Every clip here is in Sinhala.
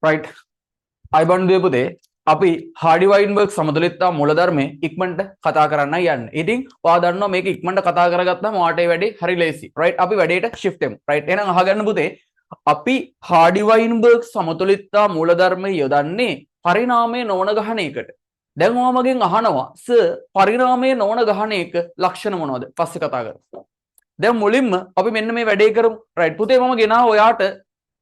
right. අයිබන් දුවේ පුතේ අපි හාඩි වයින්බර්ග් සමතුලිතතා මූලධර්මයේ ඉක්මනට කතා කරන්න යන්නේ. ඉතින් ඔයා දන්නවා මේක ඉක්මනට කතා කරගත්තාම ඔයාට ඒ වැඩේ හරි ලේසි. right. අපි වැඩේට shift වෙමු. right. එහෙනම් අහගන්න පුතේ අපි හාඩි වයින්බර්ග් සමතුලිතතා මූලධර්මයේ යොදන්නේ පරිණාමයේ නොවන ගහණයකට. දැන් ඔයා මගෙන් අහනවා සර් පරිණාමයේ නොවන ගහණයක ලක්ෂණ මොනවද? පස්සේ කතා කරමු. දැන් මුලින්ම අපි මෙන්න මේ වැඩේ කරමු. right. පුතේ මම ගෙනාව ඔයාට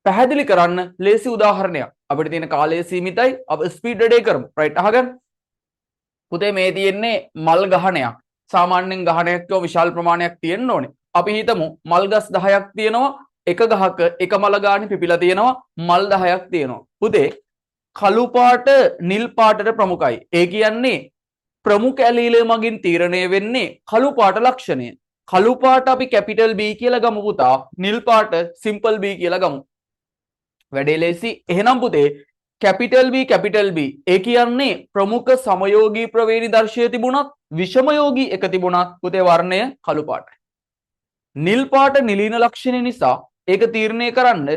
පැහැදිලි කරන්න ලේසි උදාහරණයක්. අපිට තියෙන කාලය සීමිතයි. අපි ස්පීඩ් වැඩේ කරමු. right. අහගන්න. පුතේ මේ තියෙන්නේ මල් ගහණයක්. සාමාන්‍යයෙන් ගහණයක් කියව විශාල ප්‍රමාණයක් තියෙන්න ඕනේ. අපි හිතමු මල් ගස් 10ක් තියෙනවා. එක ගහක එක මල ගානේ පිපිලා තියෙනවා. මල් 10ක් තියෙනවා. පුතේ කළු පාට නිල් පාටට ප්‍රමුඛයි. ඒ කියන්නේ ප්‍රමුඛ ඇලීලය මගින් තීරණය වෙන්නේ කළු පාට ලක්ෂණය. කළු පාට අපි කැපිටල් B කියලා ගමු පුතා. නිල් පාට සිම්පල් B කියලා ගමු. වැඩේ ලේසි. එහෙනම් පුතේ කැපිටල් B ඒ කියන්නේ ප්‍රමුඛ සමයෝගී ප්‍රවේණි දර්ශය තිබුණත් විෂමයෝගී එක තිබුණත් පුතේ වර්ණය කළු පාටයි. නිල් පාට නිලීන ලක්ෂණය නිසා ඒක තීරණය කරන්න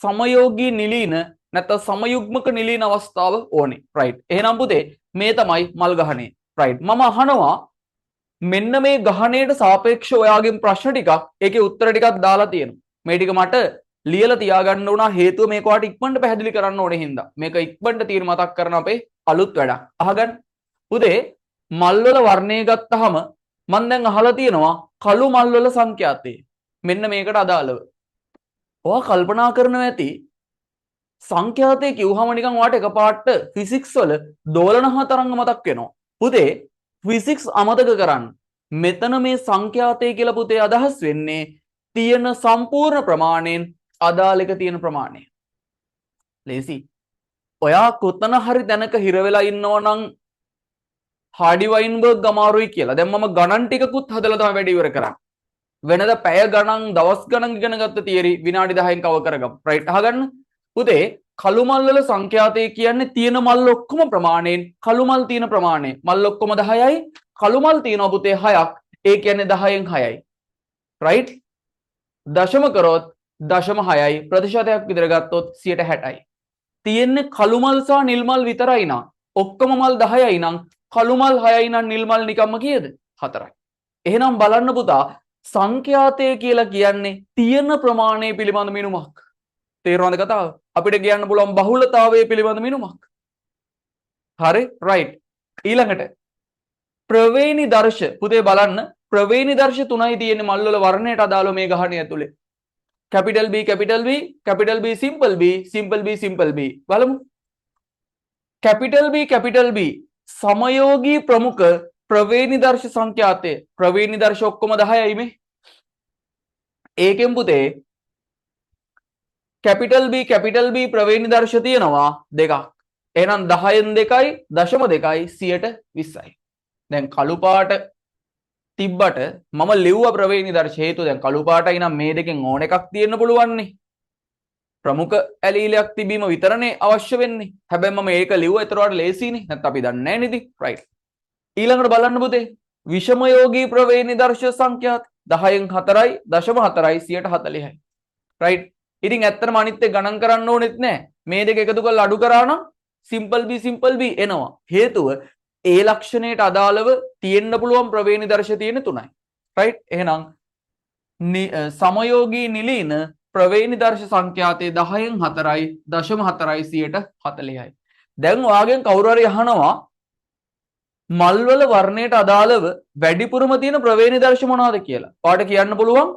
සමයෝගී නිලීන නැත්නම් සමයුග්මක නිලීන අවස්ථාව ඕනේ. right. එහෙනම් පුතේ මේ තමයි මල් ගහණය. right. මම අහනවා මෙන්න මේ ගහණයට සාපේක්ෂව ඔයාගෙන් ප්‍රශ්න ටිකක් ඒකේ උත්තර ටිකක් දාලා තියෙනවා. මේ ටික මට ලියලා තියාගන්න උනා හේතුව මේක ඔයාලට ඉක්මනට පැහැදිලි කරන්න ඕනේ හින්දා. මේක ඉක්මනට තීර මතක් කරන අපේ අලුත් වැඩක්. අහගන්න. පුතේ මල් වල වර්ණය ගත්තාම මම දැන් අහලා තියෙනවා කළු මල් වල සංඛ්‍යාතය. මෙන්න මේකට අදාළව. ඔයා කල්පනා කරනවා ඇති සංඛ්‍යාතය කිව්වම නිකන් ඔයාට එකපාරට ෆිසික්ස් වල දෝලන තරංග මතක් වෙනවා. පුතේ ෆිසික්ස් අමතක කරන්න. මෙතන මේ සංඛ්‍යාතය කියලා පුතේ අදහස් වෙන්නේ තියෙන සම්පූර්ණ ප්‍රමාණයෙන් අදාළ එක තියෙන ප්‍රමාණය. ලේසි. ඔයා කොතන හරි තැනක හිර වෙලා ඉන්නවා නම් හාඩි වයින්බර්ග් අමාරුයි කියලා. දැන් මම ගණන් ටිකකුත් හදලා තමයි වැඩ ඉවර කරන්නේ. වෙනද පැය ගණන් දවස් ගණන් ඉගෙන ගත්ත තියරි විනාඩි 10න් කවර් කරගමු. right. අහගන්න. පුතේ කළු මල් වල සංඛ්‍යාතය කියන්නේ තියෙන මල් ඔක්කොම ප්‍රමාණයෙන් කළු මල් තියෙන ප්‍රමාණය. මල් ඔක්කොම 10යි. කළු මල් තියෙනවා පුතේ 6ක්. ඒ කියන්නේ 10න් 6යි. right. දශම කරොත් 0.6යි ප්‍රතිශතයක් විතර ගත්තොත් 60යි. තියෙන්නේ කළු මල් සහ නිල් මල් විතරයි නා. ඔක්කොම මල් 10යි නම් කළු මල් 6යි නම් නිල් මල් නිකම්ම කීයද? 4යි. එහෙනම් බලන්න පුතා සංඛ්‍යාතය කියලා කියන්නේ තියෙන ප්‍රමාණය පිළිබඳ මිනුමක්. තේරුණාද කතාව? අපිට කියන්න පුළුවන් බහුලතාවය පිළිබඳ මිනුමක්. හරි? right. ඊළඟට ප්‍රවේණි දර්ශ පුතේ බලන්න ප්‍රවේණි දර්ශ තුනයි තියෙන්නේ මල් වල වර්ණයට අදාළව මේ ගහණය ඇතුලේ. capital B simple B බලමු. capital B සමයෝගී ප්‍රමුඛ ප්‍රවේණි දර්ශ සංඛ්‍යාතය. ප්‍රවේණි දර්ශ ඔක්කොම 10යි මේ. ඒකෙන් පුතේ capital B ප්‍රවේණි දර්ශ තියෙනවා දෙකක්. එහෙනම් 10න් 2යි 0.2යි 120යි. දැන් කළු පාට තිබ්බට මම ලිව්වා ප්‍රවේණි දර්ශ හේතුව දැන් කළු පාටයි නම් මේ දෙකෙන් ඕන එකක් තියෙන්න පුළුවන් නේ. ප්‍රමුඛ ඇලීලයක් තිබීම විතරනේ අවශ්‍ය වෙන්නේ. හැබැයි මම ඒක ලිව්වා ඒතරවට ලේසියිනේ. නැත්නම් අපි දන්නේ නැහැ නේද? right. ඊළඟට බලන්න පුතේ විෂමයෝගී ප්‍රවේණි දර්ශ සංඛ්‍යාත 10න් 4යි 0.4යි 140යි. right. ඉතින් ඇත්තටම අනිත් එක ගණන් කරන්න ඕනෙත් නැහැ. මේ දෙක එකතු කරලා අඩු කරා නම් simple B එනවා. හේතුව ඒ ලක්ෂණයට අදාළව තියෙන්න පුළුවන් ප්‍රවේණි දර්ශ තියෙන 3යි. right. එහෙනම් සමයෝගී නිලීන ප්‍රවේණි දර්ශ සංඛ්‍යාතයේ 10න් 4යි 0.4යි 140යි. දැන් ඔයාගෙන් කවුරු හරි අහනවා මල් වල වර්ණයට අදාළව වැඩිපුරම තියෙන ප්‍රවේණි දර්ශ මොනවාද කියලා. ඔයාට කියන්න පුළුවන්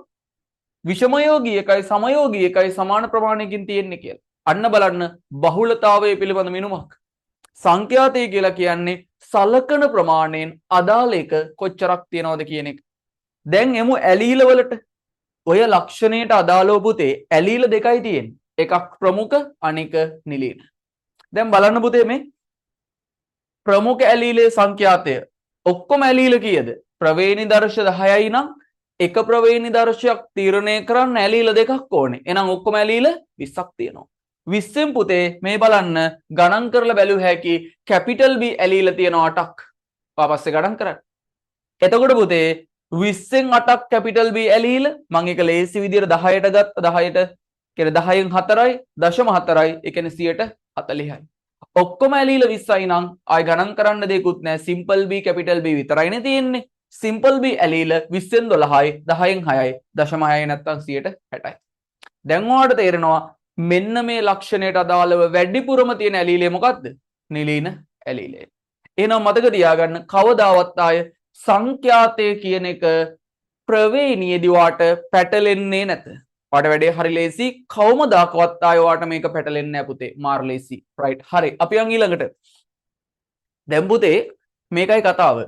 විෂමයෝගී එකයි සමයෝගී එකයි සමාන ප්‍රමාණයකින් තියෙන්නේ කියලා. අන්න බලන්න බහුලතාවය පිළිබඳ මිනුමක්. සංඛ්‍යාතය කියලා කියන්නේ සලකන ප්‍රමාණයෙන් අදාළ එක කොච්චරක් තියනවද කියන එක. දැන් එමු ඇලීල වලට. ඔය ලක්ෂණයට අදාළව පුතේ ඇලීල දෙකයි තියෙන්නේ. එකක් ප්‍රමුඛ අනික නිලීන. දැන් බලන්න පුතේ මේ ප්‍රමුඛ ඇලීලේ සංඛ්‍යාතය ඔක්කොම ඇලීල කීයද? ප්‍රවේණි දර්ශ 10යි නම් එක ප්‍රවේණි දර්ශයක් තීරණය කරන්න ඇලීල දෙකක් ඕනේ. එහෙනම් ඔක්කොම ඇලීල 20ක් තියෙනවා. 20න් පුතේ මේ බලන්න ගණන් කරලා බැලුව හැකි capital B ඇලීල තියෙනවා 8ක්. පස්සේ ගණන් කරන්න. එතකොට පුතේ 20න් 8ක් capital B ඇලීල මම ඒක ලේසි විදියට 10ට ගත්ත 10ට කියන්නේ 10න් 4යි 0.4යි ඒ කියන්නේ 140යි. ඔක්කොම ඇලීල 20යි නම් ආයි ගණන් කරන්න දෙයක්වත් නැහැ. සිම්පල් B කැපිටල් B විතරයිනේ තියෙන්නේ. සිම්පල් B ඇලීල 20න් 12යි 10න් 6යි 0.6යි නැත්තම් 160යි. දැන් ඔයාලට තේරෙනවා මෙන්න මේ ලක්ෂණයට අදාළව වැඩිපුරම තියෙන ඇලීලය මොකක්ද? නිලීන ඇලීලය. එහෙනම් මතක තියාගන්න කවදාවත් ආය සංඛ්‍යාතය කියන එක ප්‍රවේණියේදී වාට පැටලෙන්නේ නැත. වාට වැඩේ හරි ලේසි. කවමදාකවත් ආය වාට මේක පැටලෙන්නේ නැහැ පුතේ. මාර් ලේසි. රයිට්. හරි. අපි යන් ඊළඟට. දැන් පුතේ මේකයි කතාව.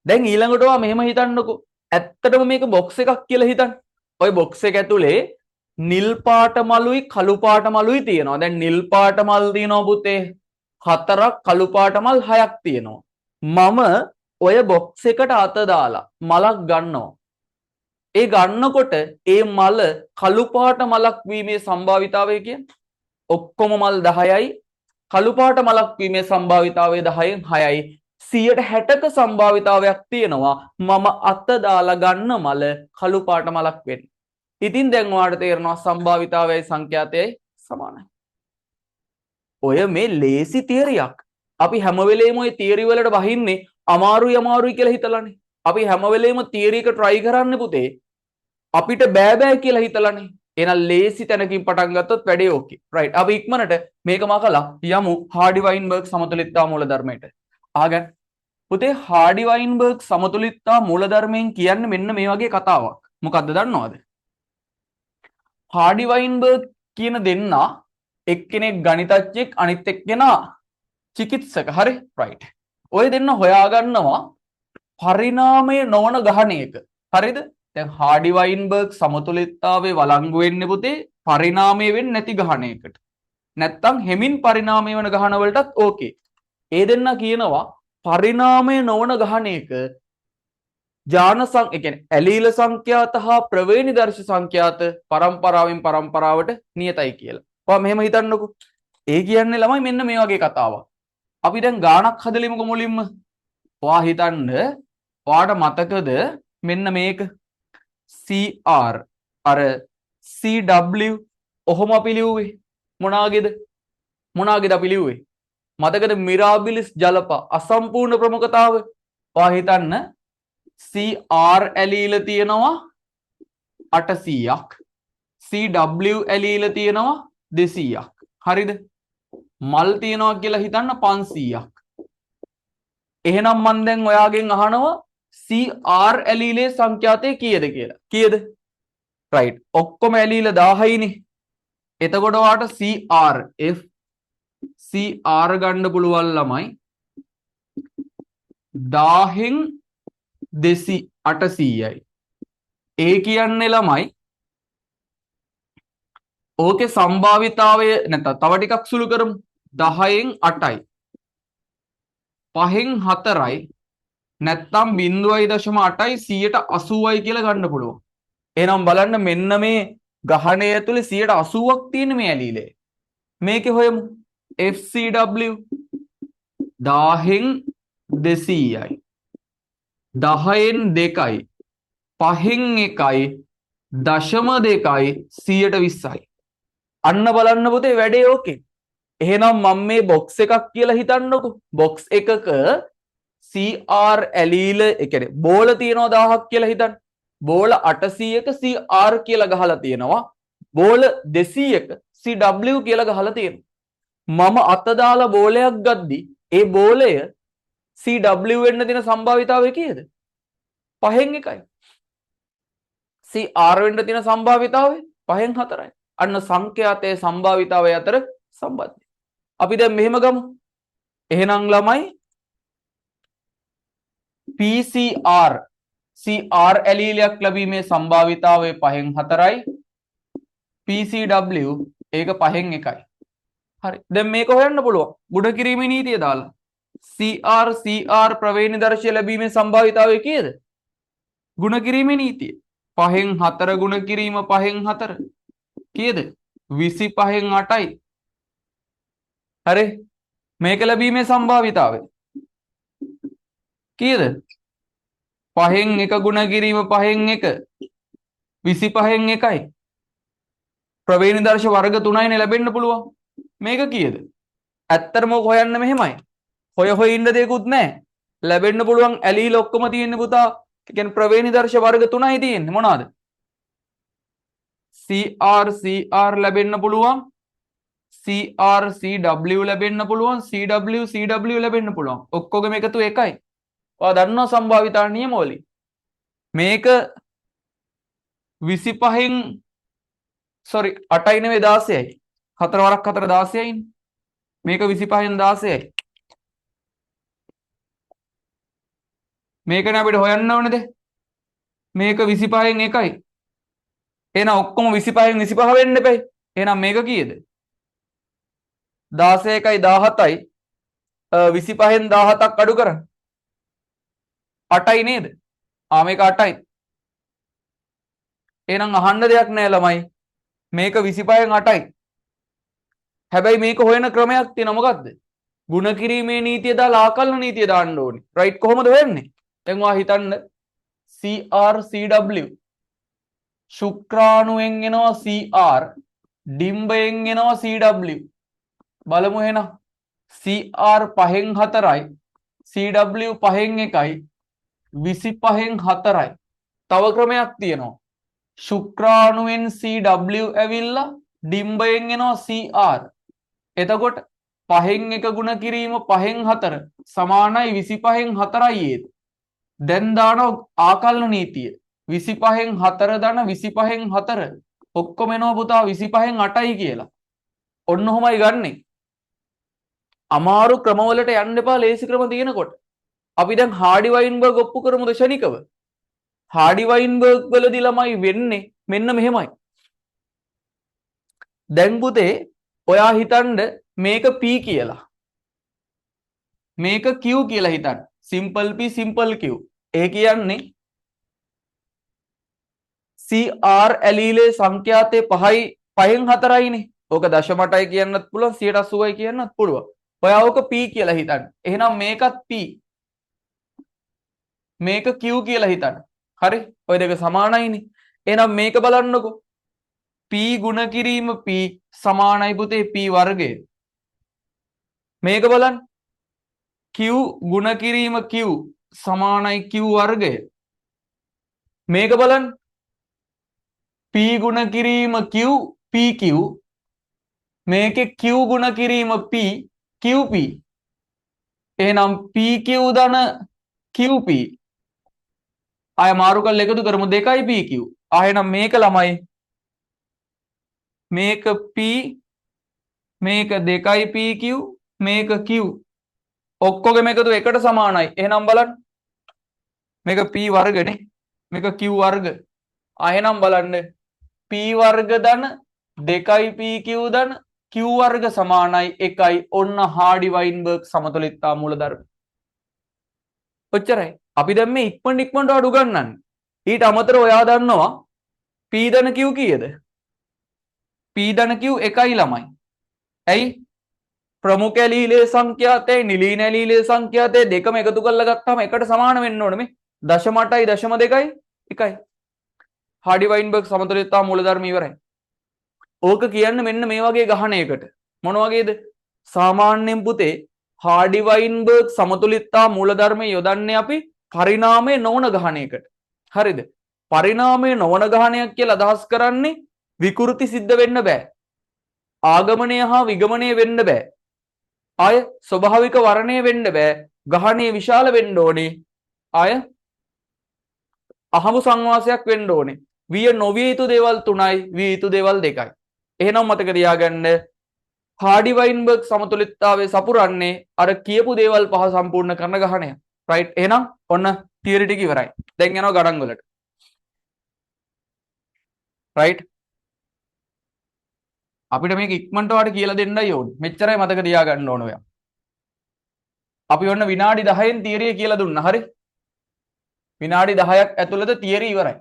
දැන් ඊළඟට ඔයා මෙහෙම හිතන්නකෝ. ඇත්තටම මේක බොක්ස් එකක් කියලා හිතන්න. ওই බොක්ස් එක ඇතුලේ නිල් පාට මලුයි කළු පාට මලුයි තියෙනවා. දැන් නිල් පාට මල් තියෙනවා පුතේ 4ක් කළු පාට මල් 6ක් තියෙනවා. මම ඔය බොක්ස් එකට අත දාලා මලක් ගන්නවා. ඒ ගන්නකොට ඒ මල කළු පාට මලක් වීමේ සම්භාවිතාවය කියන්නේ ඔක්කොම මල් 10යි කළු පාට මලක් වීමේ සම්භාවිතාවය 10න් 6යි 160ක සම්භාවිතාවයක් තියෙනවා මම අත දාලා ගන්න මල කළු පාට මලක් වෙන්න. ඉතින් දැන් ඔයාලට තේරෙනවා සම්භාවිතාවයයි සංඛ්‍යාතයයි සමානයි. ඔය මේ ලේසි තියරියක්. අපි හැම වෙලේම ওই තියරි වලට වහින්නේ අමාරුයි කියලා හිතලානේ. අපි හැම වෙලේම තියරි එක try කරන්න පුතේ. අපිට බෑ කියලා හිතලානේ. එහෙනම් ලේසි තැනකින් පටන් ගත්තොත් වැඩේ ඕකේ. right. අපි ඉක්මනට මේක මකලා යමු හාඩි-වයින්බර්ග් සමතුලිතතා මූලධර්මයට. ආගන්න. පුතේ හාඩි-වයින්බර්ග් සමතුලිතතා මූලධර්මයෙන් කියන්නේ මෙන්න මේ වගේ කතාවක්. මොකද්ද දන්නවද? හාඩි-වයින්බර්ග් කියන දෙන්නා එක්කෙනෙක් ගණිතඥයෙක් අනිත් එක්කෙනා චිකිත්සක. හරි? right. ඔය දෙන්න හොයාගන්නවා පරිණාමය නොවන ගහණයක. හරිද? දැන් හාඩි-වයින්බර්ග් සමතුලිතතාවයේ වළංගු වෙන්නේ පුතේ පරිණාමය වෙන්නේ නැති ගහණයකට. නැත්තම් හෙමින් පරිණාමය වෙන ගහන වලටත් ඕකේ. ඒ දෙන්න කියනවා පරිණාමය නොවන ගහණයක ඒ කියන්නේ ඇලීල සංඛ්‍යාත හා ප්‍රවේණිදර්ශ සංඛ්‍යාත පරම්පරාවෙන් පරම්පරාවට නියතයි කියලා. ඔයා මෙහෙම හිතන්නකෝ. ඒ කියන්නේ ළමයි මෙන්න මේ වගේ කතාවක්. අපි දැන් ගාණක් හදලිමුකෝ මුලින්ම. ඔයා හිතන්න ඔයාට මතකද මෙන්න මේක CR අර CW ඔහොම අපි ලිව්වේ මොනාගේද අපි ලිව්වේ මතකද මිරාබිලිස් ජලප අසම්පූර්ණ ප්‍රමුඛතාව. ඔයා හිතන්න CR ඇලීල තියෙනවා 800ක් CW ඇලීල තියෙනවා 200ක්. හරිද? මල් තියෙනවා කියලා හිතන්න 500ක්. එහෙනම් මම දැන් ඔයාගෙන් අහනවා CR ඇලීලේ සංඛ්‍යාතය කීයද කියලා. කීයද? right. ඔක්කොම ඇලීල 1000යිනේ. එතකොට ඔයාට CR ගන්න පුළුවන් ළමයි 1000න් 800යි. ඒ කියන්නේ ළමයි ඕකේ සම්භාවිතාවය නැත්නම් තව ටිකක් සුළු කරමු 10න් 8යි 5න් 4යි නැත්නම් 0.8යි 180යි කියලා ගන්න පුළුවන්. එහෙනම් බලන්න මෙන්න මේ ගහණය ඇතුලේ 180ක් තියෙන මේ ඇලීලේ. මේකේ හොයමු FCW 10න් 200යි 10න් 2යි 5න් 1යි 0.2යි 120යි. අන්න බලන්න පුතේ වැඩේ ඕකේ. එහෙනම් මම මේ බොක්ස් එකක් කියලා හිතන්නකෝ. බොක්ස් එකක CR ඇලීල ඒ කියන්නේ බෝල තියෙනවා 1000ක් කියලා හිතන්න. බෝල 800ක CR කියලා ගහලා තියෙනවා. බෝල 200ක CW කියලා ගහලා තියෙනවා. මම අත දාලා බෝලයක් ගද්දි ඒ බෝලය CW වෙන්න තියෙන සම්භාවිතාවය කීයද? 5න් 1යි. CR වෙන්න තියෙන සම්භාවිතාවය 5න් 4යි. අන්න සංඛ්‍යාතයේ සම්භාවිතාවය අතර සම්බන්ධය. අපි දැන් මෙහෙම ගමු. එහෙනම් ළමයි PCR CR ඇලීලයක් ලැබීමේ සම්භාවිතාවය 5න් 4යි. PCW ඒක 5න් 1යි. හරි. දැන් මේක හොයන්න පුළුවන්. ගුණ කිරීමේ නීතිය දාලා. CR ප්‍රවේණිදර්ශය ලැබීමේ සම්භාවිතාවය කීයද? ගුණ කිරීමේ නීතිය. 5න් 4 ගුණ කිරීම 5න් 4 කීයද? 25න් 8යි. හරි. මේක ලැබීමේ සම්භාවිතාවය කීයද? 5න් 1 ගුණ කිරීම 5න් 1 25න් 1යි. ප්‍රවේණි දර්ශ වර්ග 3යිනේ ලැබෙන්න පුළුවන්. මේක කීයද? ඇත්තටම ඔක හොයන්න මෙහෙමයි. හොය ඉන්න දෙයක්වත් නැහැ. ලැබෙන්න පුළුවන් ඇලීල ඔක්කොම තියෙන්නේ පුතා. ඒ කියන්නේ ප්‍රවේණි දර්ශ වර්ග 3යි තියෙන්නේ. මොනවාද? CR ලැබෙන්න පුළුවන්. CW ලැබෙන්න පුළුවන්. CW ලැබෙන්න පුළුවන්. ඔක්කොගෙම එකතු එකයි. ඔයා දන්නවා සම්භාවිතා නියම වලින්. මේක 25න් sorry 8යි නෙවෙයි 16යි. 4 වරක් 4 16යිනේ. මේක 25න් 16යි. මේකනේ අපිට හොයන්න ඕනේද? මේක 25න් 1යි. එහෙනම් ඔක්කොම 25න් 25 වෙන්න එපයි. එහෙනම් මේක කීයද? 16යි 17යි 25න් 17ක් අඩු කරන්න. 8යි නේද? මේක 8යි. එහෙනම් අහන්න දෙයක් නෑ ළමයි. මේක 25න් 8යි. හැබැයි මේක හොයන ක්‍රමයක් තියෙනවා මොකද්ද? ಗುಣ කිරීමේ නීතිය දාලා ආකලන නීතිය දාන්න ඕනේ. රයිට් කොහොමද හොයන්නේ? දැන් ඔයා හිතන්න CW ශුක්‍රාණුවෙන් එනවා CR ඩිම්බයෙන් එනවා CW බලමු එහෙනම් CR 5න් 4යි CW 5න් 1යි 25න් 4යි තව ක්‍රමයක් තියෙනවා ශුක්‍රාණුවෙන් CW ඇවිල්ලා ඩිම්බයෙන් එනවා CR එතකොට 5න් 1 ගුණ කිරීම 5න් 4 සමානයි 25න් 4යි ඒද දැන් දානවා ආකලන නීතිය 25න් 4 දන 25න් 4 ඔක්කොම එනවා පුතා 25න් 8යි කියලා. ඔන්න ඔහොමයි ගන්නෙ. අමාරු ක්‍රමවලට යන්න එපා ලේසි ක්‍රම තියෙනකොට. අපි දැන් හාඩි වයින්බර්ග් ඔප්පු කරමුද ෂණිකව? හාඩි වයින්බර්ග් වලදී ළමයි වෙන්නේ මෙන්න මෙහෙමයි. දැන් පුතේ ඔයා හිතන්න මේක P කියලා. මේක Q කියලා හිතන්න. Simple P simple Q. ඒ කියන්නේ CR ඇලීලේ සංඛ්‍යාතේ 5න් 4යිනේ. ඕක දශම 8යි කියන්නත් පුළුවන් 80යි කියන්නත් පුළුවන්. ඔයා ඕක P කියලා හිතන්න. එහෙනම් මේකත් P. මේක Q කියලා හිතන්න. හරි? ඔය දෙක සමානයිනේ. එහෙනම් මේක බලන්නකෝ. P ගුණ කිරීම P සමානයි පුතේ P වර්ගය. මේක බලන්න. Q ගුණ කිරීම Q සමානයි Q වර්ගය. මේක බලන්න. P ගුණ කිරීම Q PQ මේකේ Q ගුණ කිරීම P QP එහෙනම් PQ ධන QP ආය මාරු කරලා එකතු කරමු 2යි PQ එහෙනම් මේක ළමයි මේක P මේක 2යි PQ මේක Q ඔක්කොගෙම එකතු එකට සමානයි එහෙනම් බලන්න මේක P වර්ගනේ මේක Q වර්ග එහෙනම් බලන්න P වර්ග ධන 2යි PQ ධන Q වර්ග සමානයි 1යි ඔන්න හාඩි වයින්බර්ග් සමතුලිතතා මූලධර්ම. ඔච්චරයි. අපි දැන් මේ ඉක්මනට අඩු ගන්නන්නේ. ඊට අමතරව ඔයා දන්නවා P ධන Q කීයද? P ධන Q 1යි ළමයි. ඇයි? ප්‍රමුඛ ඇලීලේ සංඛ්‍යාතේ නිලීන ඇලීලේ සංඛ්‍යාතේ දෙකම එකතු කරලා ගත්තාම එකට සමාන වෙන්න ඕනේ මේ 0.8යි 0.2යි 1යි. හාඩි වයින්බර්ග් සමතුලිතතා මූලධර්ම ඉවරයි. ඕක කියන්නේ මෙන්න මේ වගේ ගහණයකට. මොන වගේද? සාමාන්‍යයෙන් පුතේ හාඩි වයින්බර්ග් සමතුලිතතා මූලධර්මයේ යොදන්නේ අපි පරිණාමයේ නොවන ගහණයකට. හරිද? පරිණාමයේ නොවන ගහණයක් කියලා අදහස් කරන්නේ විකෘති සිද්ධ වෙන්න බෑ. ආගමනය හා විගමනය වෙන්න බෑ. ආය ස්වභාවික වර්ණය වෙන්න බෑ. ගහණය විශාල වෙන්න ඕනේ. ආය අහමු සංවාසයක් වෙන්න ඕනේ. විය නොවිය යුතු දේවල් 3යි විය යුතු දේවල් 2යි. එහෙනම් මතක තියාගන්න හාඩි වයින්බර්ග් සමතුලිතතාවයේ සපුරන්නේ අර කියපු දේවල් පහ සම්පූර්ණ කරන ගහණය. රයිට් එහෙනම් ඔන්න තියරි ටික ඉවරයි. දැන් යනවා ගණන් වලට. රයිට් අපිට මේක ඉක්මනට වාට කියලා දෙන්නයි ඕනේ. මෙච්චරයි මතක තියාගන්න ඕන ඔයා. අපි ඔන්න විනාඩි 10න් තියරිය කියලා දුන්නා. හරි? විනාඩි 10ක් ඇතුළත තියරි ඉවරයි.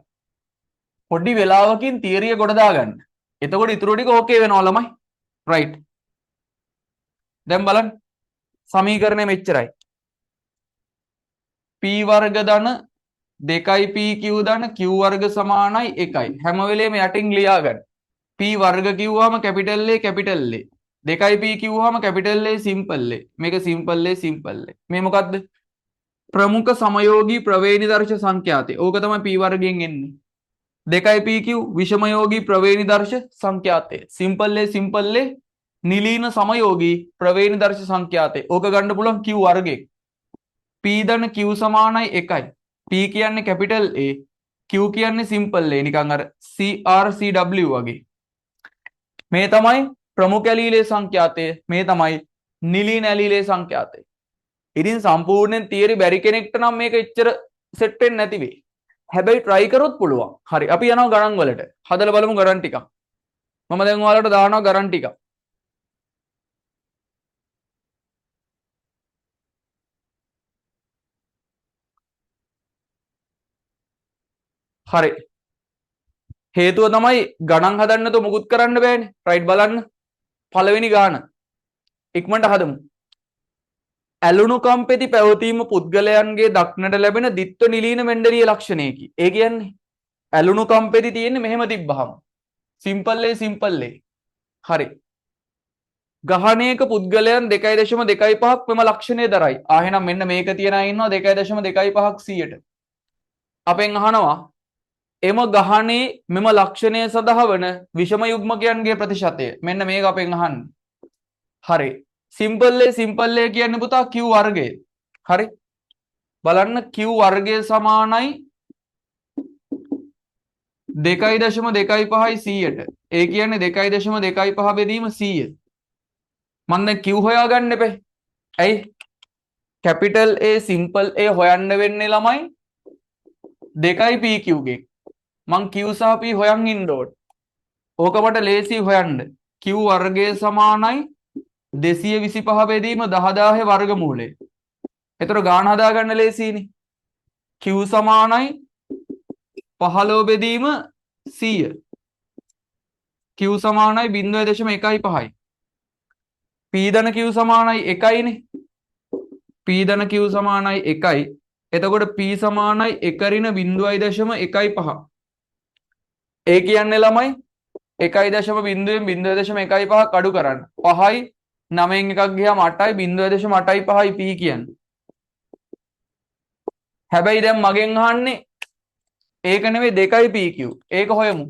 පොඩි වෙලාවකින් තියරිය ගොඩ දාගන්න. එතකොට ඉතුරු ටික ඕකේ වෙනවා ළමයි. රයිට්. දැන් බලන්න. සමීකරණය මෙච්චරයි. P වර්ග ධන 2යි PQ ධන Q වර්ග සමානයි 1යි. හැම වෙලේම යටින් ලියා ගන්න. P p වර්ග කිව්වම capital A capital A. 2p කිව්වම කැපිටල් A සිම්පල් A. මේක සිම්පල් A සිම්පල් A. මේ මොකද්ද? ප්‍රමුඛ සමයෝගී ප්‍රවේණිදර්ශ සංඛ්‍යාතේ. ඕක තමයි p වර්ගයෙන් එන්නේ. 2pq විෂමයෝගී ප්‍රවේණිදර්ශ සංඛ්‍යාතේ. සිම්පල් A සිම්පල් A නිලීන සමයෝගී ප්‍රවේණිදර්ශ සංඛ්‍යාතේ. ඕක ගන්න පුළුවන් q වර්ගයෙන්. p ධන q සමානයි 1යි. p කියන්නේ කැපිටල් A, q කියන්නේ සිම්පල් A. නිකන් අර CRCW වගේ. මේ තමයි ප්‍රමුඛ ඇලීලේ සංඛ්‍යාතය. මේ තමයි නිලීන ඇලීලේ සංඛ්‍යාතය. ඉතින් සම්පූර්ණයෙන් තියරි බැරි කෙනෙක්ට නම් මේක එච්චර සෙට් වෙන්නේ නැති වෙයි. හැබැයි try කරොත් පුළුවන්. හරි. අපි යනවා ගණන් වලට. හදලා බලමු ගණන් ටිකක්. මම දැන් ඔයාලට දානවා ගණන් ටිකක්. හරි. හේතුව තමයි ගණන් හදන්න તો මුකුත් කරන්න බෑනේ. රයිට් බලන්න. පළවෙනි ගාන. ඉක්මනට හදමු. ඇලුණු කම්පෙති පැවතීම පුද්ගලයන්ගේ දක්නට ලැබෙන දිත්ව නිලීන මෙන්ඩලීය ලක්ෂණයකි. ඒ කියන්නේ ඇලුණු කම්පෙති තියෙන්නේ මෙහෙම තිබ්බහම. Simple A simple A. හරි. ගහණයක පුද්ගලයන් 2.25ක් මෙම ලක්ෂණය දරයි. එහෙනම් මෙන්න මේක තියන අය ඉන්නවා 2.25ක් 100ට. අපෙන් අහනවා එම ගහණේ මෙම ලක්ෂණය සඳහා වන විෂම යුග්මකයන්ගේ ප්‍රතිශතය. මෙන්න මේක අපෙන් අහන්නේ. හරි. සිම්පල් A සිම්පල් A කියන්නේ පුතා q වර්ගය. හරි. බලන්න q වර්ගය සමානයි 2.25යි 100ට. ඒ කියන්නේ 2.25 බෙදීම 100. මම දැන් q හොයාගන්න එපේ. ඇයි? කැපිටල් A සිම්පල් A හොයන්න වෙන්නේ ළමයි 2pq ගෙන්. මං q සහ p හොයන් ඉන්න ඕනේ. ඕක මට ලේසි හොයන්න. q වර්ගය සමානයි 225 බෙදීම 10000 වර්ගමූලය. එතකොට ගාන හදාගන්න ලේසියිනේ. q සමානයි 15 බෙදීම 100. q සමානයි 0.15යි. p ධන q සමානයි 1යිනේ. p ධන q සමානයි 1යි. එතකොට p සමානයි 1 ඍණ 0.15. ඒ කියන්නේ ළමයි 1.0.0.15 අඩු කරන්න. 5යි 9න් එකක් ගියාම 8යි 0.85යි p කියන්නේ. හැබැයි දැන් මගෙන් අහන්නේ ඒක නෙවෙයි 2යි pq. ඒක හොයමු.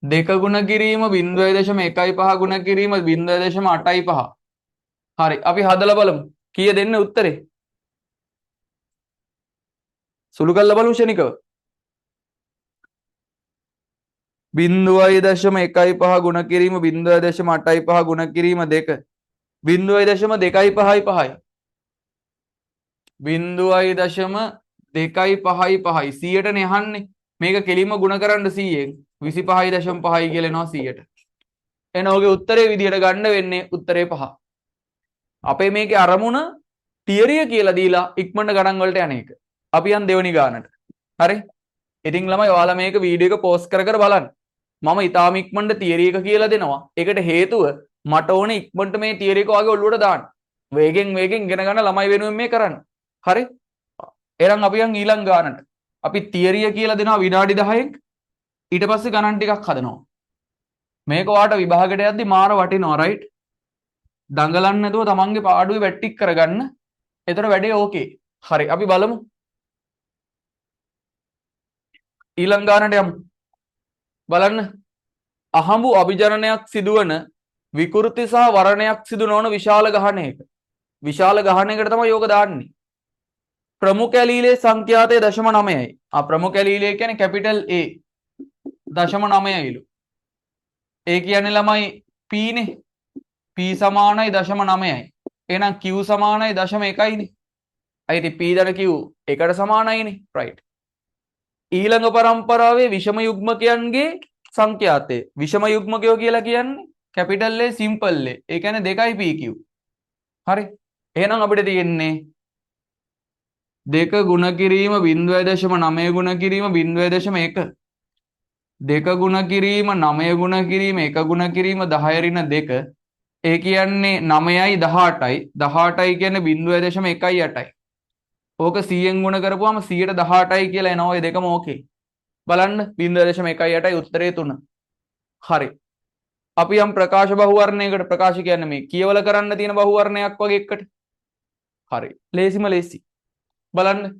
2 ගුණ කිරීම 0.15 ගුණ කිරීම 0.85. හරි. අපි හදලා බලමු. කීය දෙන්නේ උත්තරේ? සුළු කරලා බලමු ශනිකව. 0.15 ගුණ කිරීම 0.85 ගුණ කිරීම 2 0.255යි 5යි 0.255යි 100ටනේ අහන්නේ. මේක කෙලින්ම ගුණ කරන්න 100ෙන් 25.5යි කියලා එනවා 100ට. එහෙනම් ඔගේ උත්තරේ විදියට ගන්න වෙන්නේ උත්තරේ 5. අපේ මේකේ අරමුණ තියරිය කියලා දීලා ඉක්මනට ගණන් වලට යන එක. අපි යන් දෙවෙනි ගානට. හරි? ඉතින් ළමයි ඔයාලා මේක වීඩියෝ එක පෝස්ට් කර කර බලන්න. මම ඊටාම ඉක්මනට තියරි එක කියලා දෙනවා. ඒකට හේතුව මට ඕනේ ඉක්මනට මේ තියරි එක වගේ ඔළුවට දාන්න. වේගෙන් ඉගෙන ගන්න ළමයි වෙනුවෙන් මේ කරන්න. හරි? එහෙනම් අපි යන් ඊළඟ ගානට. අපි තියරිය කියලා දෙනවා විනාඩි 10ක්. ඊට පස්සේ ගණන් ටිකක් හදනවා. මේක ඔයාලට විභාගයට යද්දි මාර වටිනවා රයිට්? දඟලන්න නැතුව තමන්ගේ පාඩුවේ වැට්ටික් කරගන්න. එතන වැඩේ ඕකේ. හරි අපි බලමු. ඊළඟ ගානට යමු. බලන්න. අහඹු අභිජනනයක් සිදුවන විකෘති සහ වර්ණයක් සිදු නොවන විශාල ගහණයක. විශාල ගහණයකට තමයි යෝග දාන්නේ. ප්‍රමුඛ ඇලීලේ සංඛ්‍යාතය 0.9යි. ප්‍රමුඛ ඇලීලේ කියන්නේ කැපිටල් A 0.9යිලු. ඒ කියන්නේ ළමයි p නේ. p සමානයි 0.9යි. එහෙනම් q සමානයි 0.1යිනේ. අයිති p ධන q එකට සමානයිනේ. රයිට්. ඊළඟ පරම්පරාවේ විෂම යුග්මකයන්ගේ සංඛ්‍යාතය. විෂම යුග්මකයෝ කියලා කියන්නේ කැපිටල් A සිම්පල් A. ඒ කියන්නේ 2යි pq. හරි. එහෙනම් අපිට තියෙන්නේ 2 ගුණ කිරීම 0.9 ගුණ කිරීම 0.1. 2 ගුණ කිරීම 9 ගුණ කිරීම 1 ගුණ කිරීම 10 ඍණ 2. ඒ කියන්නේ 9යි 18යි. 18යි කියන්නේ 0.18යි. ඕක 100ෙන් ගුණ කරපුවාම 100ට 18යි කියලා එනවා. ඔය දෙකම ඕකේ. බලන්න 0.18යි උත්තරේ 3. හරි. අපි යම් ප්‍රකාශ බහුවර්ණයකට ප්‍රකාශ කියන්නේ මේ කියවල කරන්න තියෙන බහුවර්ණයක් වගේ එකට. හරි. ලේසිම ලේසි. බලන්න.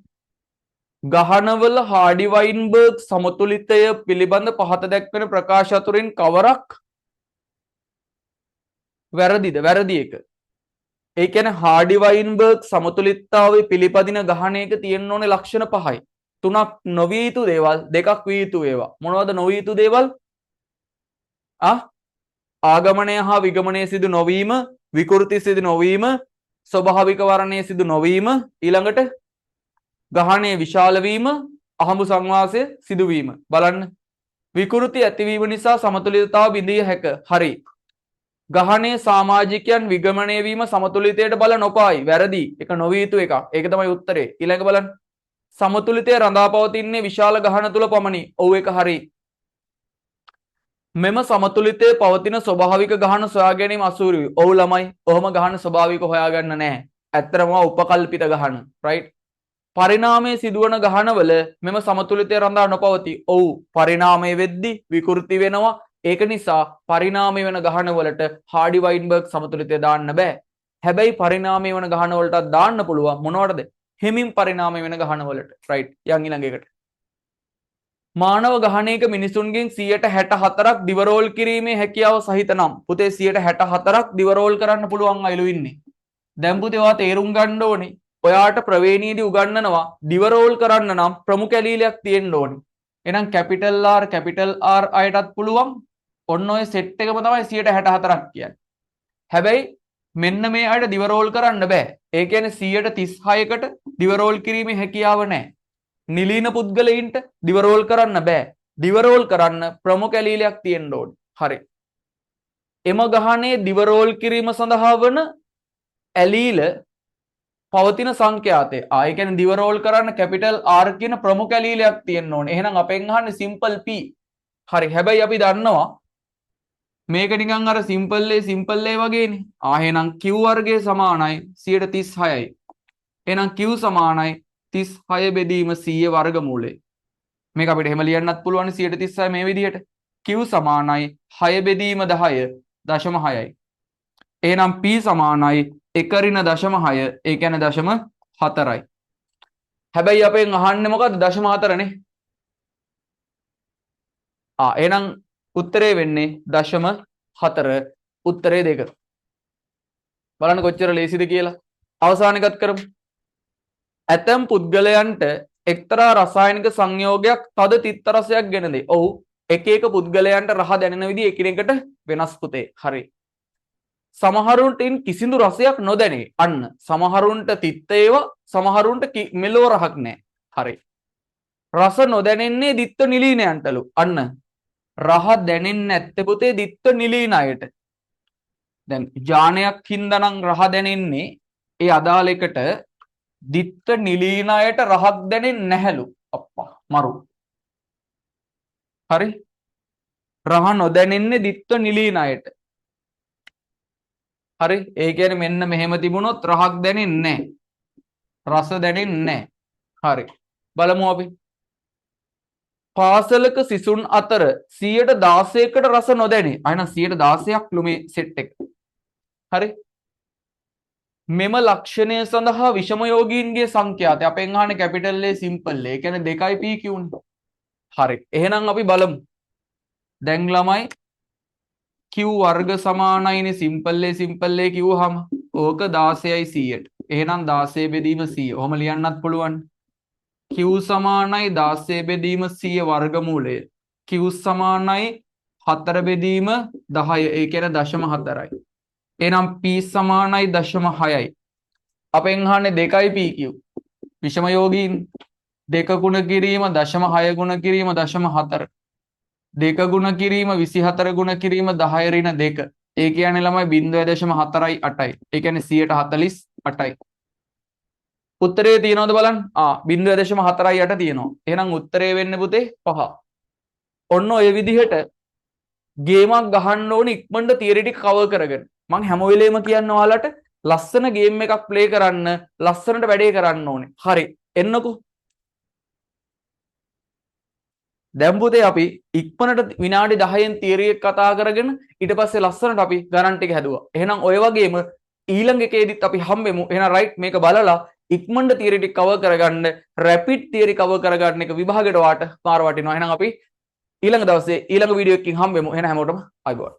ගහනවල හාඩි වයින්බර්ග් සමතුලිතය පිළිබඳ පහත දැක්වෙන ප්‍රකාශ අතුරින් කවරක් වැරදිද? වැරදි එක. ඒ කියන්නේ හාඩි වයින්බර්ග් සමතුලිතතාවයේ පිළිපදින ගහණයක තියෙන්න ඕනේ ලක්ෂණ පහයි. තුනක් නොවිය යුතු දේවල්, දෙකක් විය යුතු ඒවා. මොනවද නොවිය යුතු දේවල්? ආගමනය හා විගමනය සිදු නොවීම, විකෘති සිදු නොවීම, ස්වභාවික වර්ණය සිදු නොවීම, ඊළඟට ගහණය විශාල වීම, අහඹු සංවාසය සිදුවීම. බලන්න. විකෘති ඇතිවීම නිසා සමතුලිතතාව බිඳිය හැක. හරි. ගහණයේ සමාජිකයන් විගමනය වීම සමතුලිතයට බල නොපායි. වැරදි. ඒක නොවිය යුතු එකක්. ඒක තමයි උත්තරේ. ඊළඟ බලන්න. සමතුලිතය රඳා පවතින්නේ විශාල ගහන තුල පමණි. ඔව් ඒක හරි. මෙම සමතුලිතයේ පවතින ස්වභාවික ගහන සොයා ගැනීම අසූරුයි. ඔව් ළමයි. ඔහොම ගහන ස්වභාවික හොයාගන්න නැහැ. ඇත්තටම උපකල්පිත ගහන. right? පරිණාමයේ සිදුවන ගහනවල මෙම සමතුලිතය රඳා නොපවතී. ඔව් පරිණාමය වෙද්දී විකෘති වෙනවා. ඒක නිසා පරිණාමය වෙන ගහනවලට හාඩි වයින්බර්ග් සමතුලිතය දාන්න බෑ. හැබැයි පරිණාමය වෙන ගහනවලටත් දාන්න පුළුවන්. මොනවටද? හිමින් පරිණාමය වෙන ගහනවලට. right? යන් ඊළඟ එකට. මානව ගහණයක මිනිසුන්ගෙන් 64ක් දිවරෝල් කිරීමේ හැකියාව සහිත නම් පුතේ 64ක් දිවරෝල් කරන්න පුළුවන් අයලු ඉන්නේ. දැන් පුතේ ඔයා තේරුම් ගන්න ඕනේ. ඔයාට ප්‍රවේණීදී උගන්වනවා දිවරෝල් කරන්න නම් ප්‍රමුඛ ඇලීලයක් තියෙන්න ඕනේ. එහෙනම් කැපිටල් R අයටත් පුළුවන්. ඔන්න ඔය සෙට් එකම තමයි 64ක් කියන්නේ. හැබැයි මෙන්න මේ අයට දිවරෝල් කරන්න බෑ. ඒ කියන්නේ 136කට දිවරෝල් කිරීමේ හැකියාව නැහැ. නිලීන පුද්ගලයින්ට දිවරෝල් කරන්න බෑ. දිවරෝල් කරන්න ප්‍රමුඛ ඇලීලයක් තියෙන්න ඕනේ. හරි. එම ගහණයේ දිවරෝල් කිරීම සඳහා වන ඇලීල පවතින සංඛ්‍යාතය. ඒ කියන්නේ දිවරෝල් කරන්න කැපිටල් R කියන ප්‍රමුඛ ඇලීලයක් තියෙන්න ඕනේ. එහෙනම් අපෙන් අහන්නේ සිම්පල් P. හරි. හැබැයි අපි දන්නවා මේක නිකන් අර සිම්පල් A වගේනේ. එහෙනම් Q වර්ගය සමානයි 136යි. එහෙනම් Q සමානයි 36 බෙදීම 100 වර්ගමූලය. මේක අපිට එහෙම ලියන්නත් පුළුවන් 136 මේ විදිහට. Q සමානයි 6 බෙදීම 10.6යි. එහෙනම් P සමානයි 1.6. ඒ කියන්නේ 0.4යි. හැබැයි අපෙන් අහන්නේ මොකද්ද? 0.4 නේ. එහෙනම් උත්තරේ වෙන්නේ 0.4. උත්තරේ 2. බලන්න කොච්චර ලේසිද කියලා. අවසාන එකත් කරමු. ඇතම් පුද්ගලයන්ට එක්තරා රසායනික සංයෝගයක් තද තිත්ත රසයක් ගෙන දෙයි. ඔව් එක එක පුද්ගලයන්ට රහ දැනෙන විදිහ එකිනෙකට වෙනස් පුතේ. හරි. සමහරුන්ට කිසිදු රසයක් නොදැනේ. අන්න සමහරුන්ට තිත්ත ඒවා සමහරුන්ට මෙලෝ රහක් නැහැ. හරි. රස නොදැනෙන්නේ දිත්ත නිලීනයන්ටලු. අන්න රහ දැනෙන්නේ නැත්තේ පුතේ දිත්ත නිලීන අයට. දැන් ඥානයක් හින්දානම් රහ දැනෙන්නේ ඒ අදාළ එකට දිත්ත නිලීන අයට රහක් දැනෙන්නේ නැහැලු. අප්පා මරු. හරි. රහ නොදැනෙන්නේ දිත්ත නිලීන අයට. හරි. ඒ කියන්නේ මෙන්න මෙහෙම තිබුණොත් රහක් දැනෙන්නේ නැහැ. රස දැනෙන්නේ නැහැ. හරි. බලමු අපි. පාසලක සිසුන් අතර 16%කට රස නොදැනේ. එහෙනම් 16%ක් මේ සෙට් එක. හරි. මෙම ලක්ෂණය සඳහා විෂමයෝගීන්ගේ සංඛ්‍යාතය අපෙන් අහන්නේ කැපිටල් A සිම්පල් A. ඒ කියන්නේ 2යි P කියුනේ. හරි. එහෙනම් අපි බලමු. දැන් ළමයි Q වර්ග සමානයිනේ සිම්පල් A කිව්වහම ඕක 16යි 100ට. එහෙනම් 16 බෙදීම 100. ඔහොම ලියන්නත් පුළුවන්. Q සමානයි 16 බෙදීම 100 වර්ගමූලය. Q සමානයි 4 බෙදීම 10. ඒ කියන්නේ 0.4යි. එහෙනම් P සමානයි 0.6යි. අපෙන් අහන්නේ 2යි P Q. විෂම යෝගීන් 2 ගුණ කිරීම 0.6 ගුණ කිරීම 0.4. 2 ගුණ කිරීම 24 ගුණ කිරීම 10 ඍණ 2. ඒ කියන්නේ ළමයි 0.48යි. ඒ කියන්නේ 148යි. උත්තරේ තියෙනවද බලන්න? 0.48 තියෙනවා. එහෙනම් උත්තරේ වෙන්නේ පුතේ 5. ඔන්න ඔය විදිහට ගේමක් ගහන්න ඕනේ ඉක්මනට තියරි ටික කවර් කරගෙන. මම හැම වෙලේම කියන්නේ ඔයාලට ලස්සන ගේම් එකක් ප්ලේ කරන්න, ලස්සනට වැඩේ කරන්න ඕනේ. හරි. එන්නකෝ. දැන් පුතේ අපි ඉක්මනට විනාඩි 10න් තියරි එක කතා කරගෙන ඊට පස්සේ ලස්සනට අපි ගණන් ටික හැදුවා. එහෙනම් ඔය වගේම ඊළඟ එකේදීත් අපි හම්බෙමු. එහෙනම් රයිට් මේක බලලා ඉක්මනට තියරි ටික කවර් කරගන්න, රැපිඩ් තියරි කවර් කරගන්න එක විභාගයට වාට මාර වටිනවා. එහෙනම් අපි ඊළඟ දවසේ ඊළඟ වීඩියෝ එකකින් හම්බෙමු. එහෙනම් හැමෝටම ආයිබෝන්.